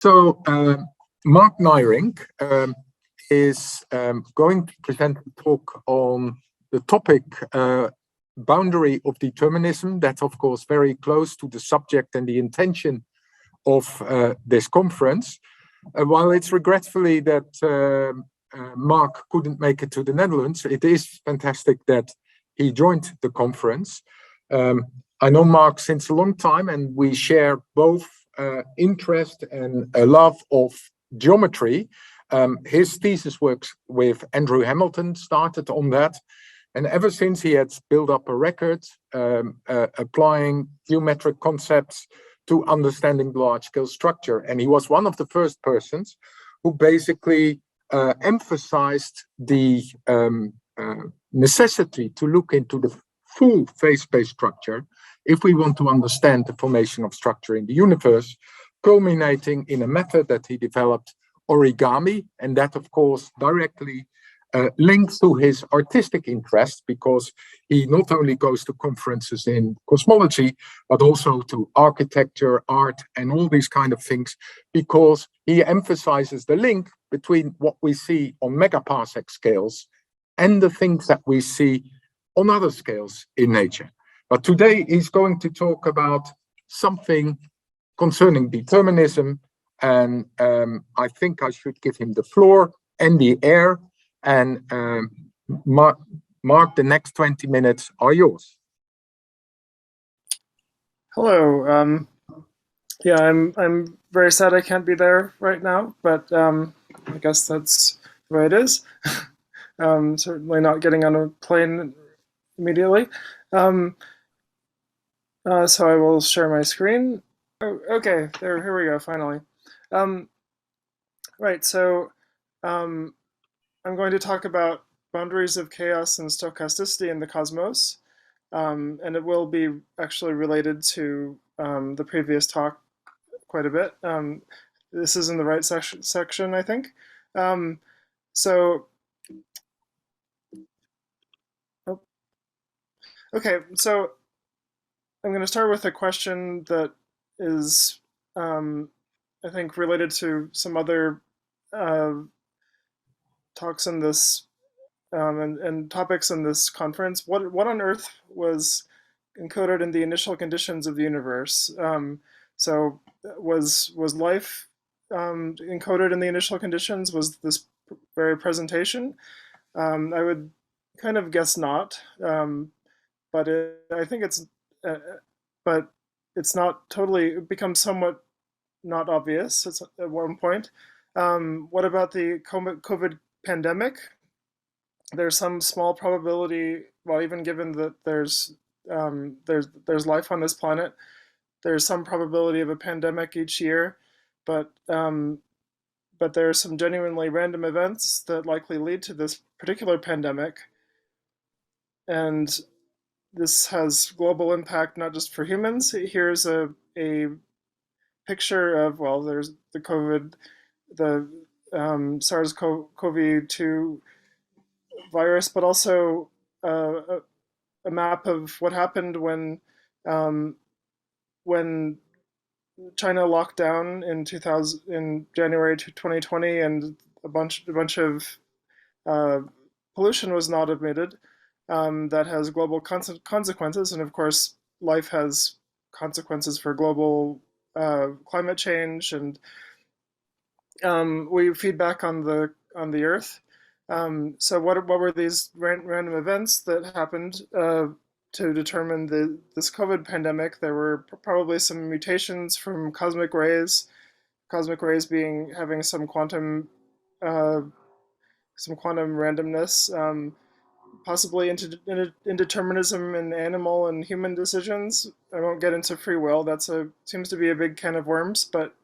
So Mark Neyrinck is going to present a talk on the topic boundary of determinism. That's of course very close to the subject and the intention of this conference. While it's regretfully that Mark couldn't make it to the Netherlands, it is fantastic that he joined the conference. I know Mark since a long time, and we share both interest and a love of geometry. His thesis works with Andrew Hamilton started on that, and ever since he had built up a record applying geometric concepts to understanding large-scale structure. And he was one of the first persons who basically emphasized the necessity to look into the full phase space structure if we want to understand the formation of structure in the universe, culminating in a method that he developed, origami, and that of course directly links to his artistic interest, because he not only goes to conferences in cosmology, but also to architecture, art, and all these kind of things, because he emphasizes the link between what we see on megaparsec scales and the things that we see on other scales in nature. But today he's going to talk about something concerning determinism, and I think I should give him the floor and the air, and Mark, the next 20 minutes are yours. Hello. Yeah, I'm very sad I can't be there right now, but I guess that's the way it is. Certainly not getting on a plane immediately. So I will share my screen. Oh, okay, here we go, finally. Right, so I'm going to talk about boundaries of chaos and stochasticity in the cosmos, and it will be actually related to the previous talk quite a bit. This is in the right section, I think. Okay, so I'm going to start with a question that is, I think, related to some other talks in this and topics in this conference. What on earth was encoded in the initial conditions of the universe? So was life encoded in the initial conditions? Was this very presentation? I would kind of guess not, but I think it's, but it's not totally. It becomes somewhat not obvious at one point. What about the COVID pandemic? There's some small probability, well, even given that there's life on this planet, there's some probability of a pandemic each year, but there are some genuinely random events that likely lead to this particular pandemic, and this has global impact, not just for humans. Here's a picture of, well, there's the SARS-CoV-2 virus, but also a map of what happened when China locked down in January 2020, and a bunch of pollution was not emitted. That has global consequences, and of course, life has consequences for global climate change, and we feed back on the Earth. So what were these random events that happened to determine this COVID pandemic? There were probably some mutations from cosmic rays having some quantum randomness, possibly indeterminism in animal and human decisions. I won't get into free will. Seems to be a big can of worms, but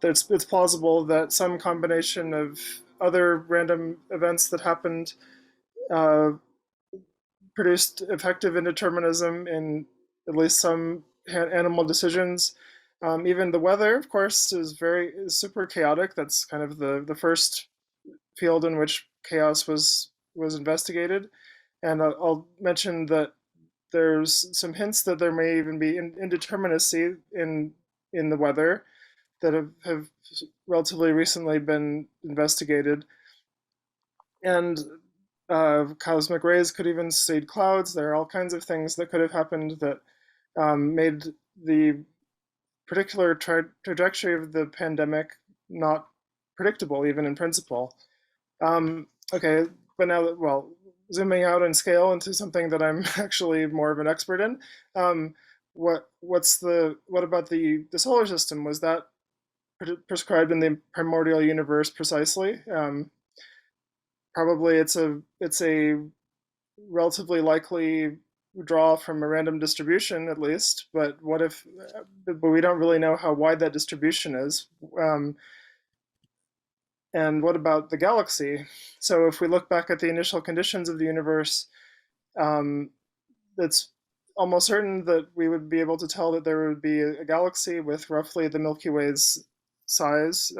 it's plausible that some combination of other random events that happened produced effective indeterminism in at least some animal decisions. Even the weather, of course, is super chaotic. That's kind of the first field in which chaos was investigated. And I'll mention that there's some hints that there may even be indeterminacy in the weather. that have relatively recently been investigated. And cosmic rays could even seed clouds. There are all kinds of things that could have happened that made the particular trajectory of the pandemic not predictable, even in principle. Okay, but now, well, zooming out in scale into something that I'm actually more of an expert in, what about the solar system? Was that prescribed in the primordial universe precisely? Probably it's a relatively likely draw from a random distribution at least, but what if, but we don't really know how wide that distribution is. And what about the galaxy? So if we look back at the initial conditions of the universe, it's almost certain that we would be able to tell that there would be a galaxy with roughly the Milky Way's size,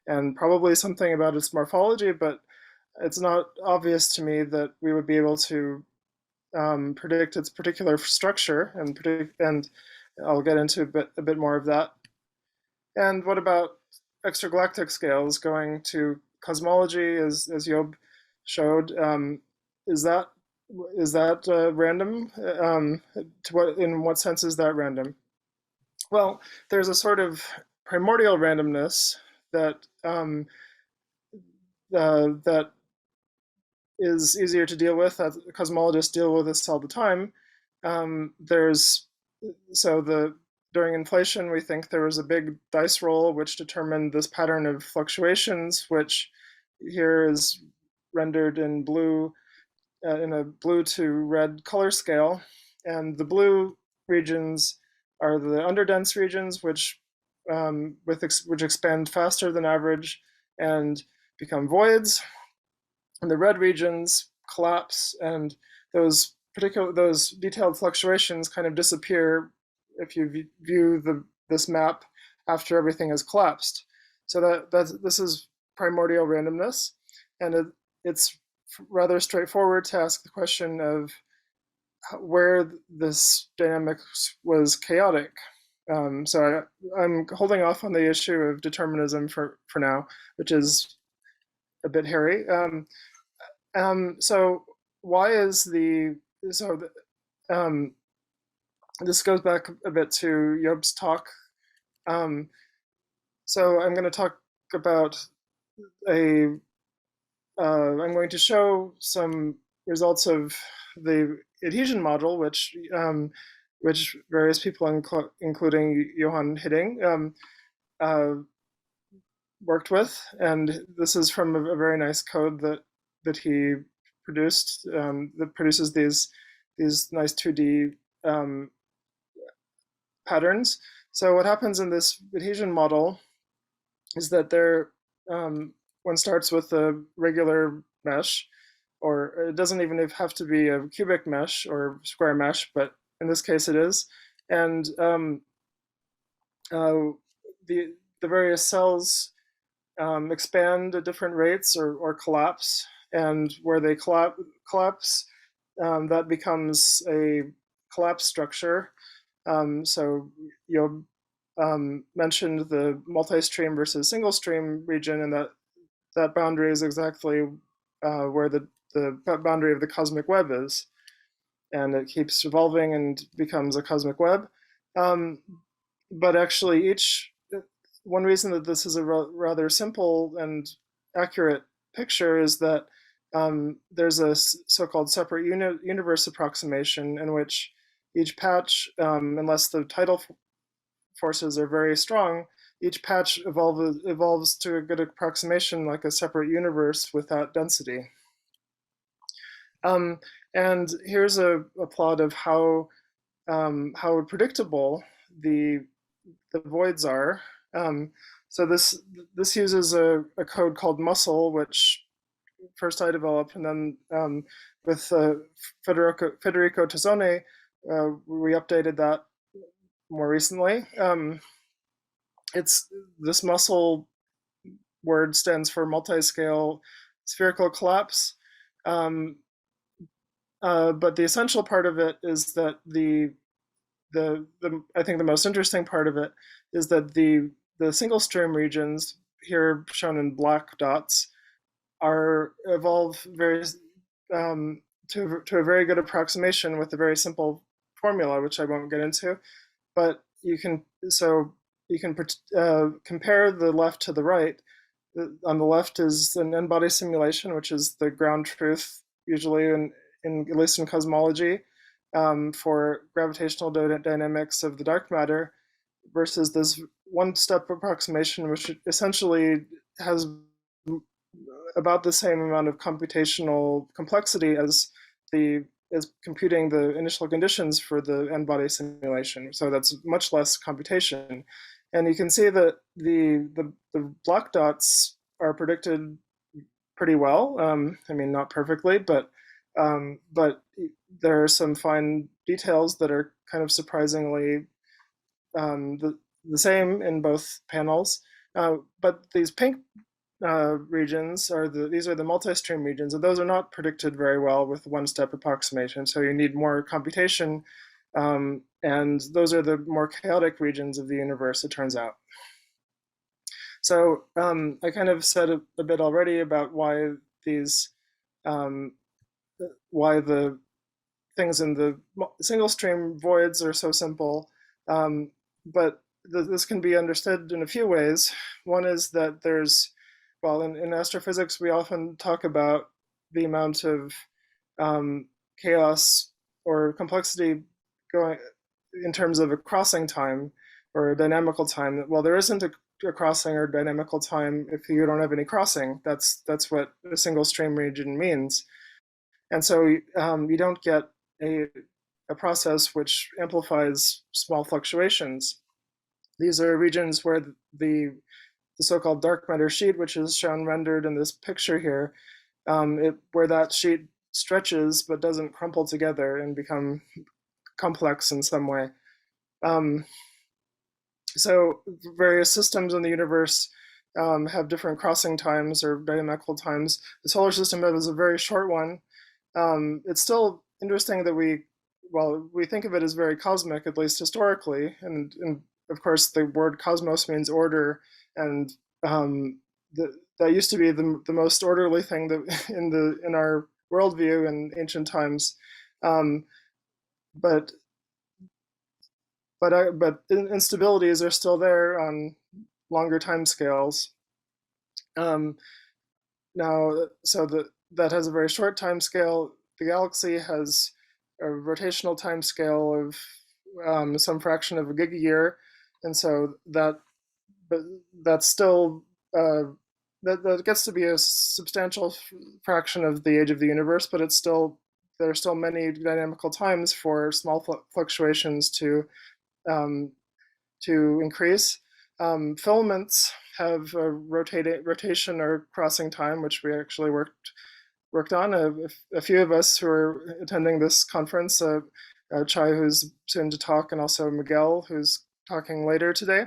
and probably something about its morphology, but it's not obvious to me that we would be able to predict its particular structure, and I'll get into a bit more of that. And what about extragalactic scales going to cosmology, as Job showed? Is that random? In what sense is that random? Well, there's a sort of primordial randomness that that is easier to deal with. Cosmologists deal with this all the time. There's during inflation, we think there was a big dice roll which determined this pattern of fluctuations, which here is rendered in blue, in a blue to red color scale. And the blue regions are the underdense regions, which expand faster than average and become voids. And the red regions collapse, and those detailed fluctuations kind of disappear if you view this map after everything has collapsed. So this is primordial randomness, and it's rather straightforward to ask the question of where this dynamic was chaotic. So I'm holding off on the issue of determinism for now, which is a bit hairy. So why is this goes back a bit to Job's talk. So I'm going to talk about I'm going to show some results of the adhesion model, which various people, including Johan Hidding, worked with, and this is from a very nice code that he produced, that produces these nice 2D patterns. So what happens in this adhesion model is that one starts with a regular mesh, or it doesn't even have to be a cubic mesh or square mesh, but in this case it is. And the various cells expand at different rates or collapse, and where they collapse, that becomes a collapse structure. So you mentioned the multi-stream versus single-stream region, and that boundary is exactly where the boundary of the cosmic web is, and it keeps evolving and becomes a cosmic web. But actually, one reason that this is a rather simple and accurate picture is that there's a so-called separate universe approximation in which each patch, unless the tidal forces are very strong, each patch evolves to a good approximation like a separate universe with that density. And here's a plot of how predictable the voids are. So this uses a code called Muscle, which first I developed, and then with Federico Tazzone, we updated that more recently. It's this Muscle word stands for multi-scale spherical collapse. But the essential part of it is that I think the most interesting part of it is that the the single stream regions, here shown in black dots, evolve very to a very good approximation with a very simple formula, which I won't get into. But you can compare the left to the right. On the left is an n-body simulation, which is the ground truth, usually at least in cosmology, for gravitational dynamics of the dark matter, versus this one-step approximation, which essentially has about the same amount of computational complexity as computing the initial conditions for the n-body simulation. So that's much less computation. And you can see that the black dots are predicted pretty well. I mean, not perfectly, but there are some fine details that are kind of surprisingly the same in both panels. But these pink regions these are the multi-stream regions, and those are not predicted very well with one-step approximation. So you need more computation, and those are the more chaotic regions of the universe, it turns out. So I kind of said a bit already about why why the things in the single stream voids are so simple, but this can be understood in a few ways. One is that well, in astrophysics, we often talk about the amount of chaos or complexity going in terms of a crossing time or a dynamical time. Well, there isn't a crossing or dynamical time if you don't have any crossing. That's what a single stream region means. And so you don't get a process which amplifies small fluctuations. These are regions where the so-called dark matter sheet, which is shown rendered in this picture here, where that sheet stretches but doesn't crumple together and become complex in some way. So various systems in the universe have different crossing times or dynamical times. The solar system is a very short one. It's still interesting that we think of it as very cosmic, at least historically, and of course the word cosmos means order, and that used to be the most orderly thing that in our worldview in ancient times, but instabilities are still there on longer time scales. Now, so that has a very short time scale. The galaxy has a rotational time scale of some fraction of a gigayear, and so that's still that gets to be a substantial fraction of the age of the universe, but there are still many dynamical times for small fluctuations to increase. Filaments have a rotation or crossing time, which we actually worked on. A few of us who are attending this conference, Chai, who's soon to talk, and also Miguel, who's talking later today.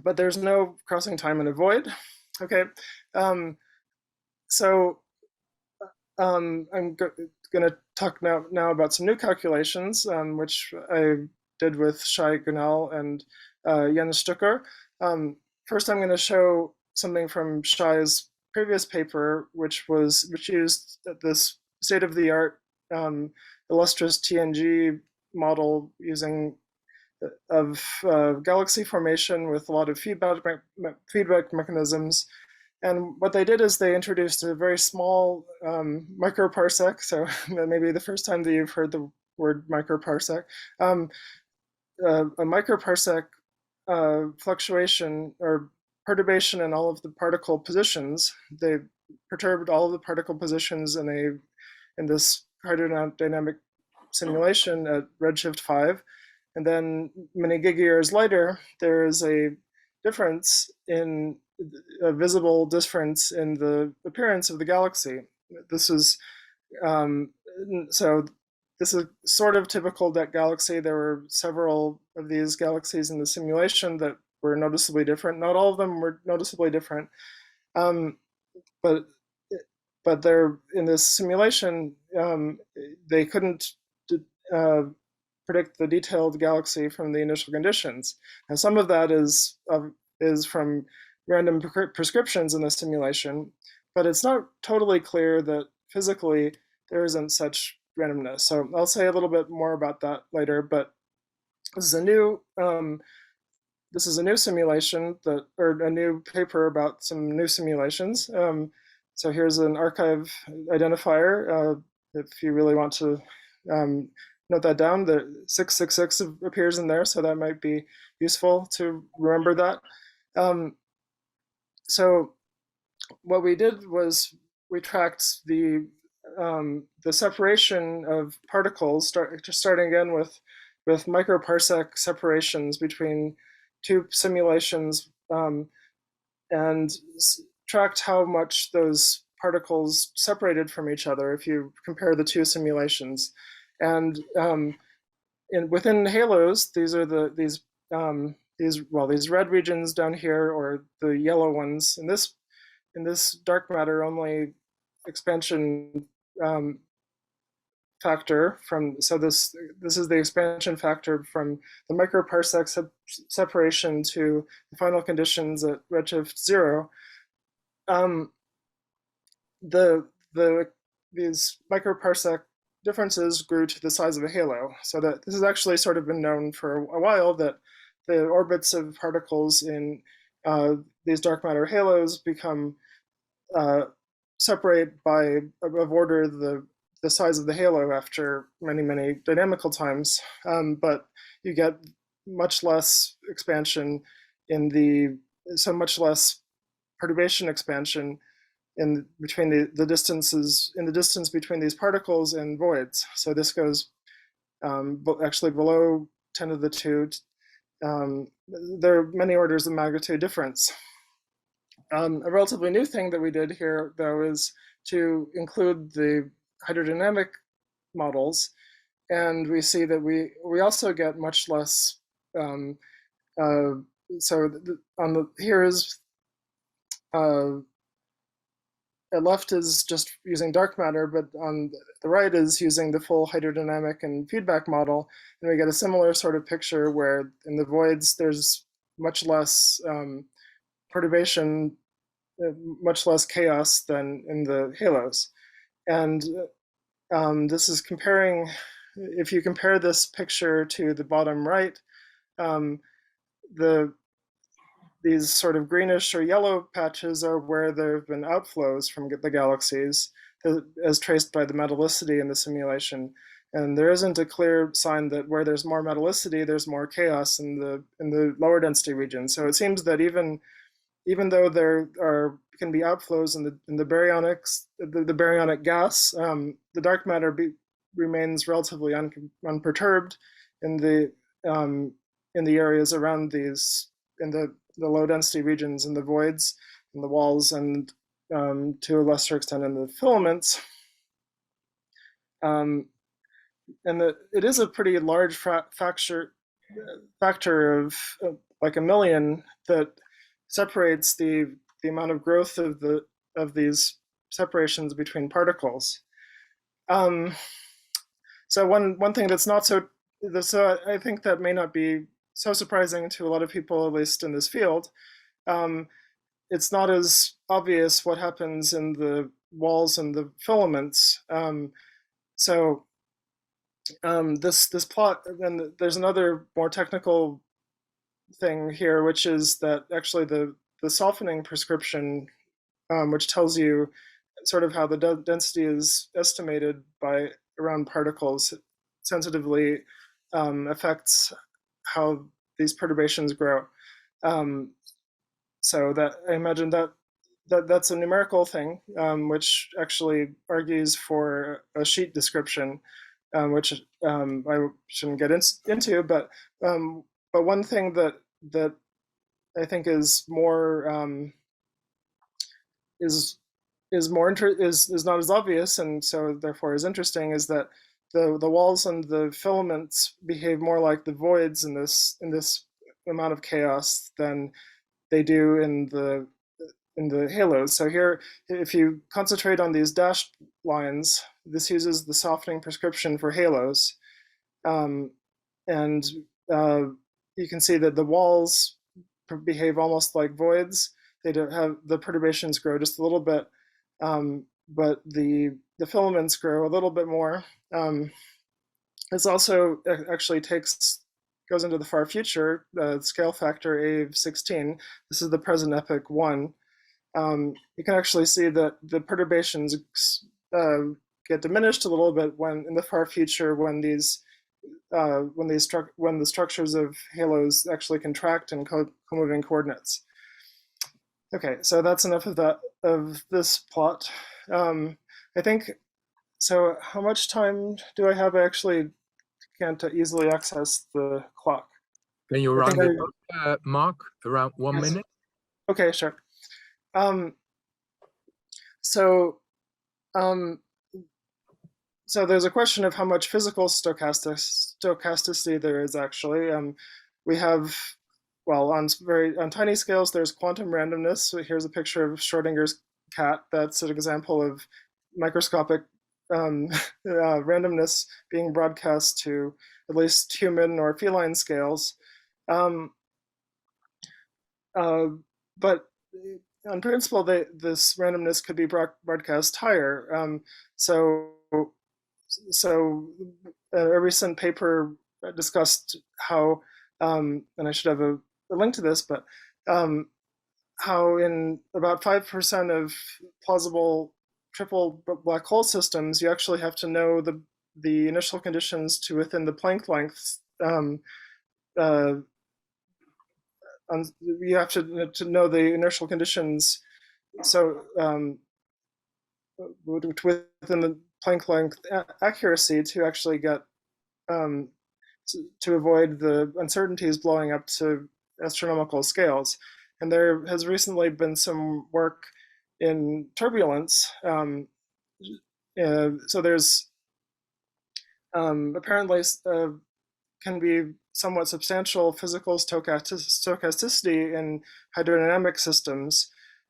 But there's no crossing time in a void. Okay, so I'm going to talk now about some new calculations, which I did with Shai Gunel and Jens Stucker. First, I'm going to show something from Shai's previous paper, which used this state-of-the-art illustrious TNG model of galaxy formation with a lot of feedback mechanisms. And what they did is they introduced a very small microparsec. So maybe the first time that you've heard the word microparsec. A microparsec fluctuation or perturbation in all of the particle positions. They perturbed all of the particle positions in this hydrodynamic simulation at redshift 5. And then many gigayears later, there is a visible difference in the appearance of the galaxy. This is this is sort of typical that galaxy. There were several of these galaxies in the simulation that were noticeably different. Not all of them were noticeably different, but they're in this simulation. They couldn't predict the detailed galaxy from the initial conditions. And some of that is from random prescriptions in the simulation, but it's not totally clear that physically there isn't such randomness. So I'll say a little bit more about that later, but this is a new simulation or a new paper about some new simulations. So here's an archive identifier. If you really want to note that down, the 666 appears in there, so that might be useful to remember that. So what we did was we tracked the separation of particles, starting again with microparsec separations between two simulations, and tracked how much those particles separated from each other if you compare the two simulations. And within halos, these are these red regions down here, or the yellow ones. In this dark matter, only expansion factor from, so this is the expansion factor from the microparsec separation to the final conditions at redshift 0. These microparsec differences grew to the size of a halo. So that this has actually sort of been known for a while, that the orbits of particles in these dark matter halos become separate by of order the size of the halo after many dynamical times, but you get much less expansion much less perturbation expansion in between the distances, in the distance between these particles and voids. So this goes actually below 10 to the 2. There are many orders of magnitude difference. A relatively new thing that we did here, though, is to include the hydrodynamic models, and we see that we also get much less. Here is at left is just using dark matter, but on the right is using the full hydrodynamic and feedback model, and we get a similar sort of picture where in the voids there's much less perturbation, much less chaos than in the halos. And this is comparing, if you compare this picture to the bottom right, these sort of greenish or yellow patches are where there have been outflows from the galaxies, as traced by the metallicity in the simulation. And there isn't a clear sign that where there's more metallicity, there's more chaos in the lower density region. So it seems that even though there can be outflows in the baryonics, the baryonic gas, the dark matter remains relatively unperturbed in the areas around these, in the low density regions, in the voids, in the walls, and to a lesser extent in the filaments. And it is a pretty large factor of like 1 million that separates the amount of growth of these separations between particles. So one thing that's not so I think that may not be so surprising to a lot of people, at least in this field. It's not as obvious what happens in the walls and the filaments. This plot, and there's another more technical thing here, which is that actually the softening prescription, which tells you sort of how the density is estimated by around particles, sensitively affects how these perturbations grow. So that I imagine that's a numerical thing, which actually argues for a sheet description, which I shouldn't get into. But one thing that I think is more is not as obvious, and so therefore is interesting, is that the walls and the filaments behave more like the voids in this amount of chaos than they do in the halos. So here, if you concentrate on these dashed lines, this uses the softening prescription for halos. you can see that the walls behave almost like voids. They don't have, the perturbations grow just a little bit, but the filaments grow a little bit more. This also actually goes into the far future, scale factor A of 16. This is the present epoch 1. You can actually see that the perturbations get diminished a little bit when in the far future, when the structures of halos actually contract in co-moving coordinates. Okay, so that's enough of this plot. I think so. How much time do I have? I actually can't easily access the clock. Can you round it up, Mark? Around 1 Yes. minute? Okay, sure. So there's a question of how much physical stochasticity there is actually. We have, well, on tiny scales, there's quantum randomness. So here's a picture of Schrodinger's cat. That's an example of microscopic randomness being broadcast to at least human or feline scales. But on principle, this randomness could be broadcast higher. So a recent paper discussed how, and I should have a link to this, but how in about 5% of plausible triple black hole systems, you actually have to know the initial conditions to within the Planck length. You have to know the inertial conditions. So within the Planck length accuracy to actually get to avoid the uncertainties blowing up to astronomical scales. And there has recently been some work in turbulence. So there's apparently can be somewhat substantial physical stochasticity in hydrodynamic systems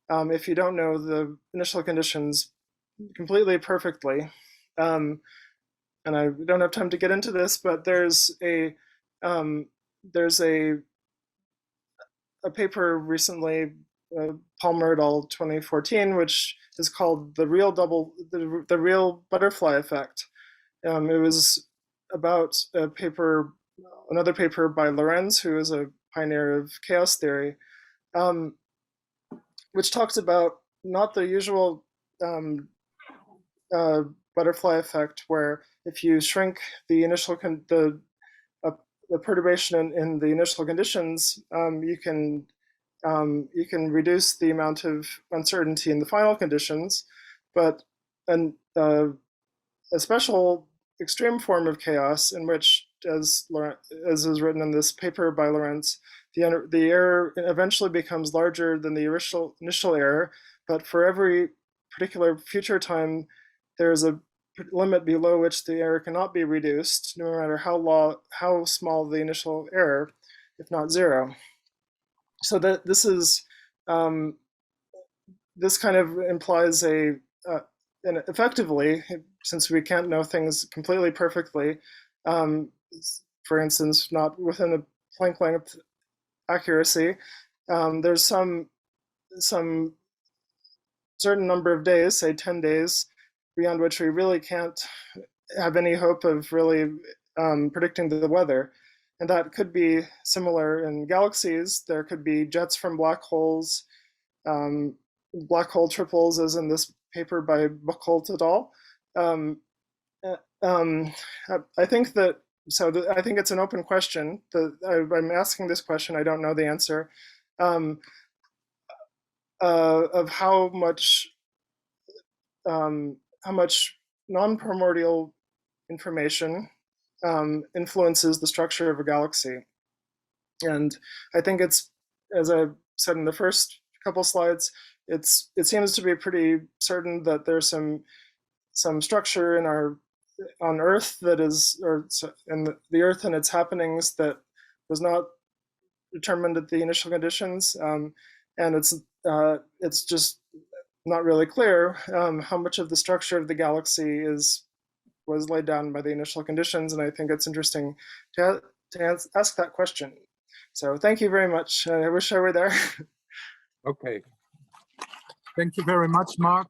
if you don't know the initial conditions completely perfectly. And I don't have time to get into this, but there's a paper recently, Palmer et al. 2014, which is called the real butterfly effect. It was about another paper by Lorenz, who is a pioneer of chaos theory, which talks about not the usual butterfly effect, where if you shrink the initial the perturbation in the initial conditions, you can reduce the amount of uncertainty in the final conditions, but a special extreme form of chaos in which, as is written in this paper by Lorenz, the error eventually becomes larger than the initial error, but for every particular future time, there is a limit below which the error cannot be reduced, no matter how small the initial error, if not zero. So that this is this kind of implies and effectively, since we can't know things completely perfectly, for instance, not within a Planck length accuracy, there's some certain number of days, say 10 days, beyond which we really can't have any hope of really predicting the weather. And that could be similar in galaxies. There could be jets from black holes, black hole triples, as in this paper by Buchholz et al. I think that, I think it's an open question. I'm asking this question, I don't know the answer, of how much non-primordial information influences the structure of a galaxy. And I think it's, as I said in the first couple slides, it seems to be pretty certain that there's some structure on Earth that is, or in the Earth and its happenings, that was not determined at the initial conditions, and it's just not really clear how much of the structure of the galaxy was laid down by the initial conditions. And I think it's interesting to ask that question. So thank you very much. I wish I were there. Okay. Thank you very much, Mark.